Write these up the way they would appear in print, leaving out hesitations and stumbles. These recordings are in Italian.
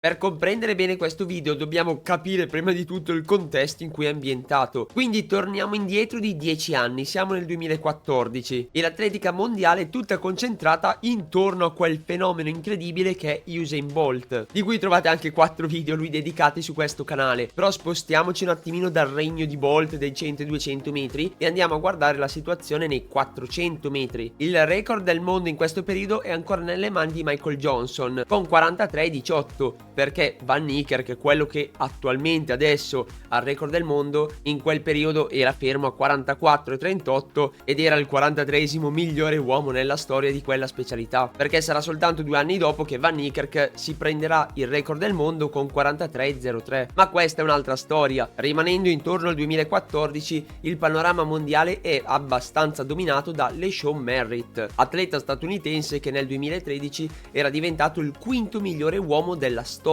Per comprendere bene questo video dobbiamo capire prima di tutto il contesto in cui è ambientato. Quindi torniamo indietro di 10 anni, siamo nel 2014 e l'atletica mondiale è tutta concentrata intorno a quel fenomeno incredibile che è Usain Bolt, di cui trovate anche 4 video lui dedicati su questo canale. Però spostiamoci un attimino dal regno di Bolt dei 100 e 200 metri e andiamo a guardare la situazione nei 400 metri. Il record del mondo in questo periodo è ancora nelle mani di Michael Johnson con 43,18, perché Van Niekerk, che è quello che attualmente adesso ha il record del mondo, in quel periodo era fermo a 44,38 ed era il 43esimo migliore uomo nella storia di quella specialità, perché sarà soltanto 2 anni dopo che Van Niekerk si prenderà il record del mondo con 43,03. Ma questa è un'altra storia. Rimanendo intorno al 2014, il panorama mondiale è abbastanza dominato da LeSean Merritt, atleta statunitense che nel 2013 era diventato il quinto migliore uomo della storia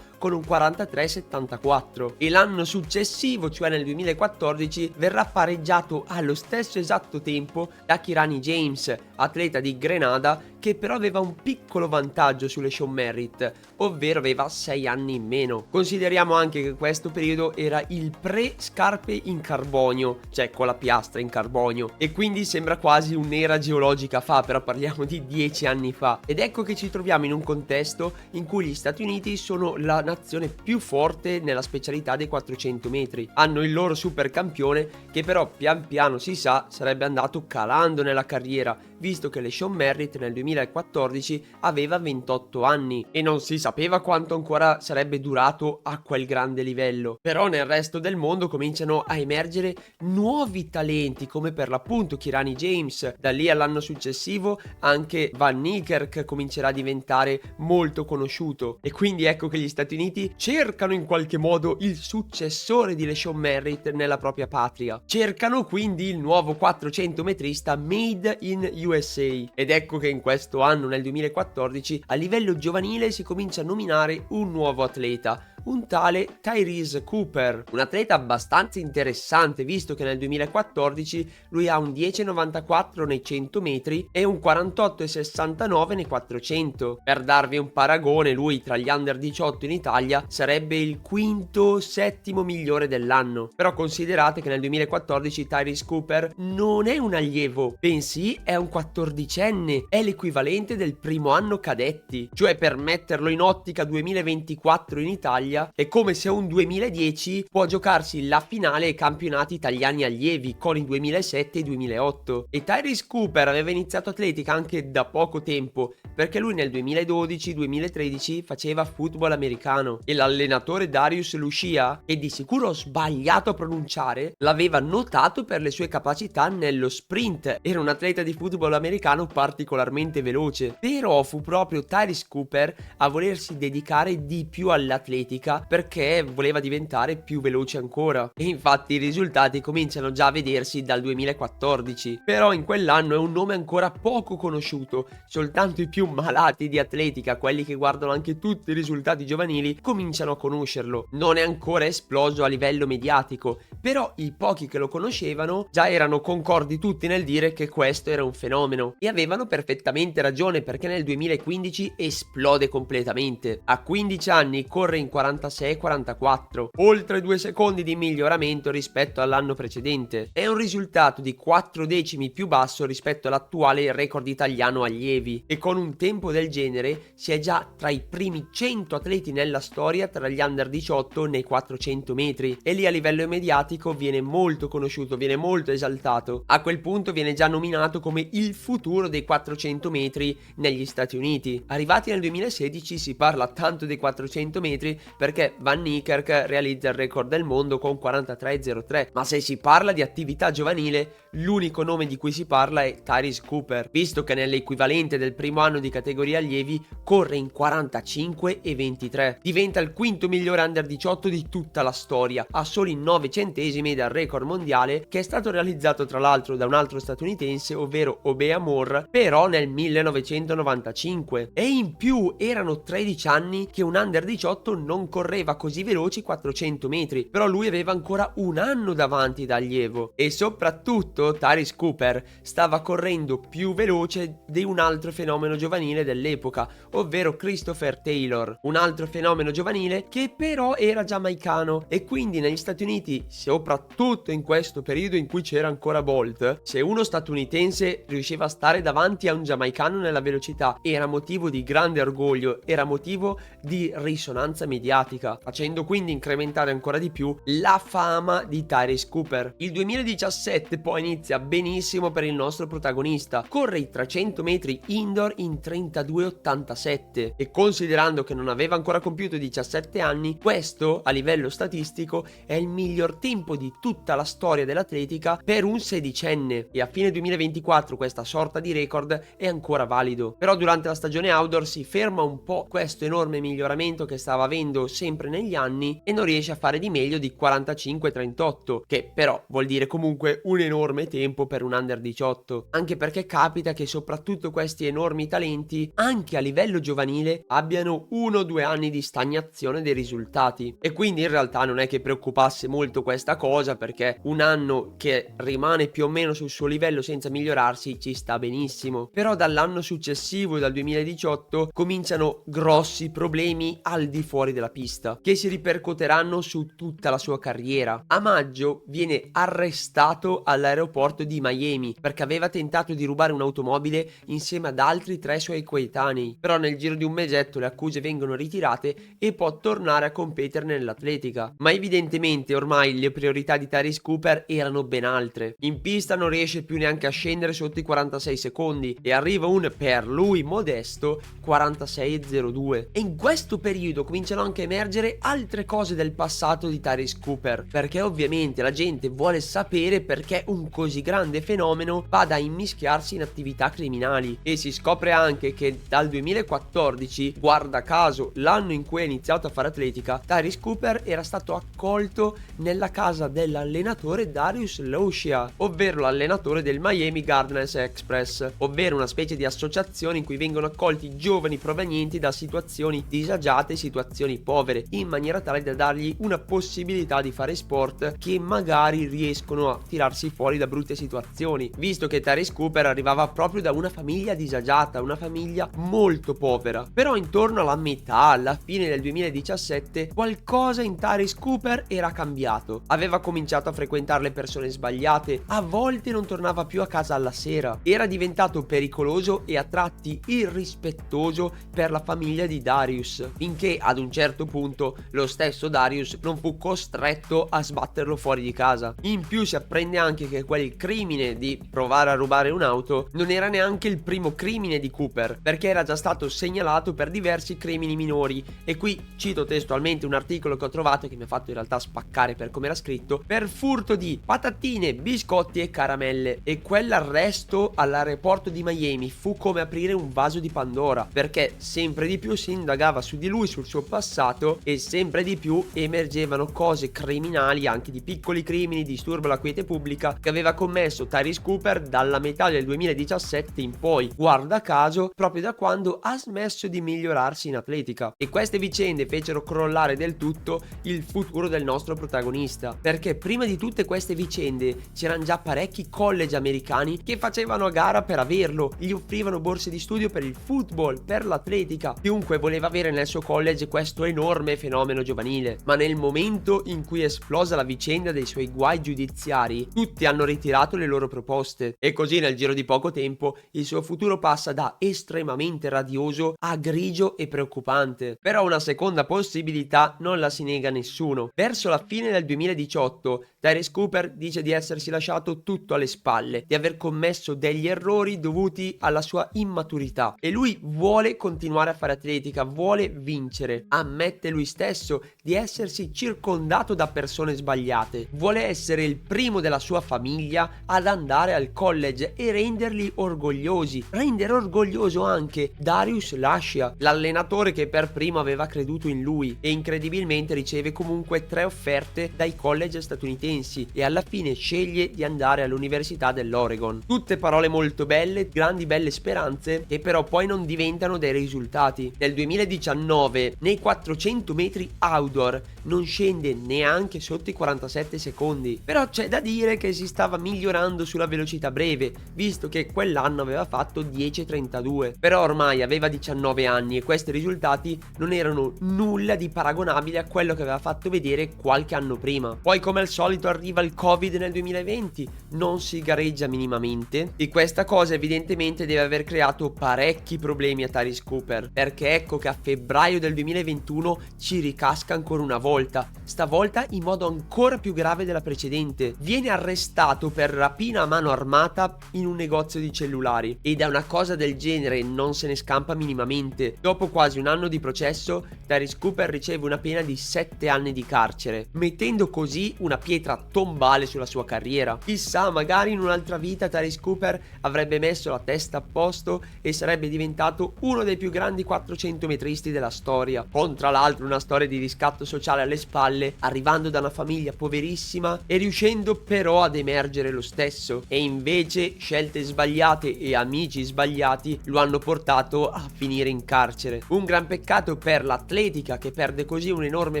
con un 43,74 e l'anno successivo, cioè nel 2014, verrà pareggiato allo stesso esatto tempo da Kirani James, atleta di Grenada, che però aveva un piccolo vantaggio su LeSean Merritt, ovvero aveva 6 anni in meno. Consideriamo anche che questo periodo era il pre-scarpe in carbonio, cioè con la piastra in carbonio, e quindi sembra quasi un'era geologica fa, però parliamo di 10 anni fa. Ed ecco che ci troviamo in un contesto in cui gli Stati Uniti sono la nazione più forte nella specialità dei 400 metri. Hanno il loro super campione che però pian piano si sa sarebbe andato calando nella carriera, visto che LeSean Merritt nel 2014 aveva 28 anni e non si sapeva quanto ancora sarebbe durato a quel grande livello. Però nel resto del mondo cominciano a emergere nuovi talenti, come per l'appunto Kirani James. Da lì all'anno successivo anche Van Niekerk comincerà a diventare molto conosciuto e quindi ecco che gli Stati Uniti cercano in qualche modo il successore di LeSean Merritt nella propria patria. Cercano quindi il nuovo 400 metrista made in USA ed ecco che in questo anno, nel 2014, a livello giovanile si comincia a nominare un nuovo atleta, un tale Tyrese Cooper, un atleta abbastanza interessante visto che nel 2014 lui ha un 10,94 nei 100 metri e un 48,69 nei 400. Per darvi un paragone, lui tra gli under 18 in Italia sarebbe il quinto settimo migliore dell'anno. Però considerate che nel 2014 Tyrese Cooper non è un allievo, bensì è un 14enne, è l'equivalente del primo anno cadetti, cioè per metterlo in ottica 2024 in Italia è come se un 2010 può giocarsi la finale ai campionati italiani allievi con i 2007 e i 2008. E Tyrese Cooper aveva iniziato atletica anche da poco tempo, perché lui nel 2012-2013 faceva football americano e l'allenatore Darius Lucia, che di sicuro ho sbagliato a pronunciare, l'aveva notato per le sue capacità nello sprint. Era un atleta di football americano particolarmente veloce, però fu proprio Tyrese Cooper a volersi dedicare di più all'atletica perché voleva diventare più veloce ancora, e infatti i risultati cominciano già a vedersi dal 2014. Però in quell'anno è un nome ancora poco conosciuto, soltanto i più malati di atletica, quelli che guardano anche tutti i risultati giovanili, cominciano a conoscerlo. Non è ancora esploso a livello mediatico, però i pochi che lo conoscevano già erano concordi tutti nel dire che questo era un fenomeno, e avevano perfettamente ragione, perché nel 2015 esplode completamente. A 15 anni corre in 46,44, oltre 2 secondi di miglioramento rispetto all'anno precedente. È un risultato di 4 decimi più basso rispetto all'attuale record italiano allievi, e con un tempo del genere si è già tra i primi 100 atleti nella storia tra gli under 18 nei 400 metri, e lì a livello mediatico viene molto conosciuto, viene molto esaltato. A quel punto viene già nominato come il futuro dei 400 metri negli Stati Uniti. Arrivati nel 2016 si parla tanto dei 400 metri perché Van Niekerk realizza il record del mondo con 43,03, ma se si parla di attività giovanile l'unico nome di cui si parla è Tyrese Cooper, visto che nell'equivalente del primo anno di categoria allievi corre in 45,23. Diventa il quinto migliore under 18 di tutta la storia, a soli 9 centesimi dal record mondiale, che è stato realizzato tra l'altro da un altro statunitense, ovvero Obea Moore, però nel 1995. E in più erano 13 anni che un under 18 non correva così veloci 400 metri, però lui aveva ancora un anno davanti da allievo e soprattutto Tyrese Cooper stava correndo più veloce di un altro fenomeno giovanile dell'epoca, ovvero Christopher Taylor, un altro fenomeno giovanile che però era giamaicano, e quindi negli Stati Uniti, soprattutto in questo periodo in cui c'era ancora Bolt, se uno statunitense riusciva a stare davanti a un giamaicano nella velocità era motivo di grande orgoglio, era motivo di risonanza mediatica, facendo quindi incrementare ancora di più la fama di Tyrese Cooper. Il 2017 poi inizia benissimo per il nostro protagonista, corre i 300 metri indoor in 32,87 e considerando che non aveva ancora compiuto 17 anni, questo a livello statistico è il miglior tempo di tutta la storia dell'atletica per un sedicenne, e a fine 2024 questa sorta di record è ancora valido. Però durante la stagione outdoor si ferma un po' questo enorme miglioramento che stava avendo sempre negli anni e non riesce a fare di meglio di 45-38, che però vuol dire comunque un enorme tempo per un under 18, anche perché capita che soprattutto questi enormi talenti anche a livello giovanile abbiano 1 o 2 anni di stagnazione dei risultati, e quindi in realtà non è che preoccupasse molto questa cosa, perché un anno che rimane più o meno sul suo livello senza migliorarsi ci sta benissimo. Però dall'anno successivo, dal 2018, cominciano grossi problemi al di fuori della pista che si ripercuoteranno su tutta la sua carriera. A maggio viene arrestato all'aeroporto di Miami perché aveva tentato di rubare un'automobile insieme ad altri 3 suoi coetanei, però nel giro di un mesetto le accuse vengono ritirate e può tornare a competere nell'atletica. Ma evidentemente ormai le priorità di Tyrese Cooper erano ben altre. In pista non riesce più neanche a scendere sotto i 46 secondi e arriva un, per lui modesto, 46,02, e in questo periodo cominciano anche a emergere altre cose del passato di Tyrese Cooper, perché ovviamente la gente vuole sapere perché un così grande fenomeno vada a immischiarsi in attività criminali, e si scopre anche che dal 2014, guarda caso l'anno in cui ha iniziato a fare atletica, Tyrese Cooper era stato accolto nella casa dell'allenatore Darius Loushia, ovvero l'allenatore del Miami Gardens Express, ovvero una specie di associazione in cui vengono accolti giovani provenienti da situazioni disagiate, situazioni povere, in maniera tale da dargli una possibilità di fare sport che magari riescono a tirarsi fuori da brutte situazioni, visto che Tyrese Cooper arrivava proprio da una famiglia disagiata, una famiglia molto povera. Però intorno alla metà, alla fine del 2017, qualcosa in Tyrese Cooper era cambiato. Aveva cominciato a frequentare le persone sbagliate, a volte non tornava più a casa alla sera, era diventato pericoloso e a tratti irrispettoso per la famiglia di Darius, finché ad un certo punto lo stesso Darius non fu costretto a sbatterlo fuori di casa. In più si apprende anche che quel crimine di provare a rubare un'auto non era neanche il primo crimine di Cooper, perché era già stato segnalato per diversi crimini minori, e qui cito testualmente un articolo che ho trovato che mi ha fatto in realtà spaccare per come era scritto: per furto di patatine, biscotti e caramelle. E quell'arresto all'aeroporto di Miami fu come aprire un vaso di Pandora, perché sempre di più si indagava su di lui, sul suo passato, e sempre di più emergevano cose criminali, anche di piccoli crimini, disturbo alla quiete pubblica, che aveva commesso Tyrese Cooper dalla metà del 2017 in poi, guarda caso proprio da quando ha smesso di migliorarsi in atletica. E queste vicende fecero crollare del tutto il futuro del nostro protagonista, perché prima di tutte queste vicende c'erano già parecchi college americani che facevano a gara per averlo, gli offrivano borse di studio per il football, per l'atletica, chiunque voleva avere nel suo college questo enorme fenomeno giovanile. Ma nel momento in cui è esplosa la vicenda dei suoi guai giudiziari, tutti hanno ritirato le loro proposte, e così nel giro di poco tempo il suo futuro passa da estremamente radioso a grigio e preoccupante. Però una seconda possibilità non la si nega a nessuno. Verso la fine del 2018 Tyrese Cooper dice di essersi lasciato tutto alle spalle, di aver commesso degli errori dovuti alla sua immaturità, e lui vuole continuare a fare atletica, vuole vincere. Ammette lui stesso di essersi circondato da persone sbagliate, vuole essere il primo della sua famiglia ad andare al college e renderli orgogliosi, rendere orgoglioso anche Darius Loushia, l'allenatore che per primo aveva creduto in lui, e incredibilmente riceve comunque 3 offerte dai college statunitensi e alla fine sceglie di andare all'Università dell'Oregon. Tutte parole molto belle, grandi belle speranze, che però poi non diventano dei risultati. Nel 2019, nei 4 400 metri outdoor, non scende neanche sotto i 47 secondi. Però c'è da dire che si stava migliorando sulla velocità breve, visto che quell'anno aveva fatto 10:32. Però ormai aveva 19 anni e questi risultati non erano nulla di paragonabile a quello che aveva fatto vedere qualche anno prima. Poi, come al solito, arriva il Covid nel 2020, non si gareggia minimamente e questa cosa evidentemente deve aver creato parecchi problemi a Tyrese Cooper, perché ecco che a febbraio del 2021 ci ricasca ancora una volta, stavolta in modo ancora più grave della precedente. Viene arrestato per rapina a mano armata in un negozio di cellulari e da una cosa del genere non se ne scampa minimamente. Dopo quasi un anno di processo, Tyrese Cooper riceve una pena di 7 anni di carcere, mettendo così una pietra tombale sulla sua carriera. Chissà, magari in un'altra vita Tyrese Cooper avrebbe messo la testa a posto e sarebbe diventato uno dei più grandi 400 metristi della storia, con tra l'altro una storia di riscatto sociale alle spalle, arrivando da una famiglia poverissima e riuscendo però ad emergere lo stesso. E invece scelte sbagliate e amici sbagliati lo hanno portato a finire in carcere. Un gran peccato per l'atletica, che perde così un enorme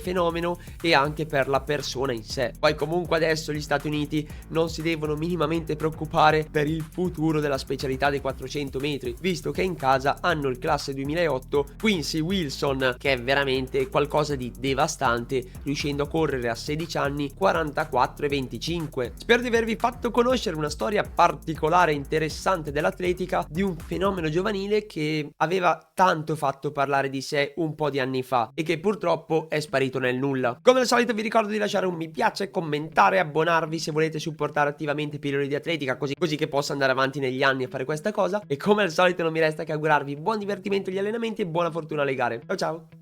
fenomeno, e anche per la persona in sé. Poi comunque adesso gli Stati Uniti non si devono minimamente preoccupare per il futuro della specialità dei 400 metri, visto che in casa hanno il classe 2008 Quincy Wilson, che è veramente qualcosa di devastante, riuscendo a correre a 16 anni 44,25. Spero di avervi fatto conoscere una storia particolare e interessante dell'atletica, di un fenomeno giovanile che aveva tanto fatto parlare di sé un po' di anni fa e che purtroppo è sparito nel nulla. Come al solito vi ricordo di lasciare un mi piace, commentare, abbonarvi se volete supportare attivamente Pillole di Atletica, così che possa andare avanti negli anni a fare questa cosa. E come al solito non mi resta che augurarvi buon divertimento agli allenamenti e buona fortuna alle gare. Ciao ciao!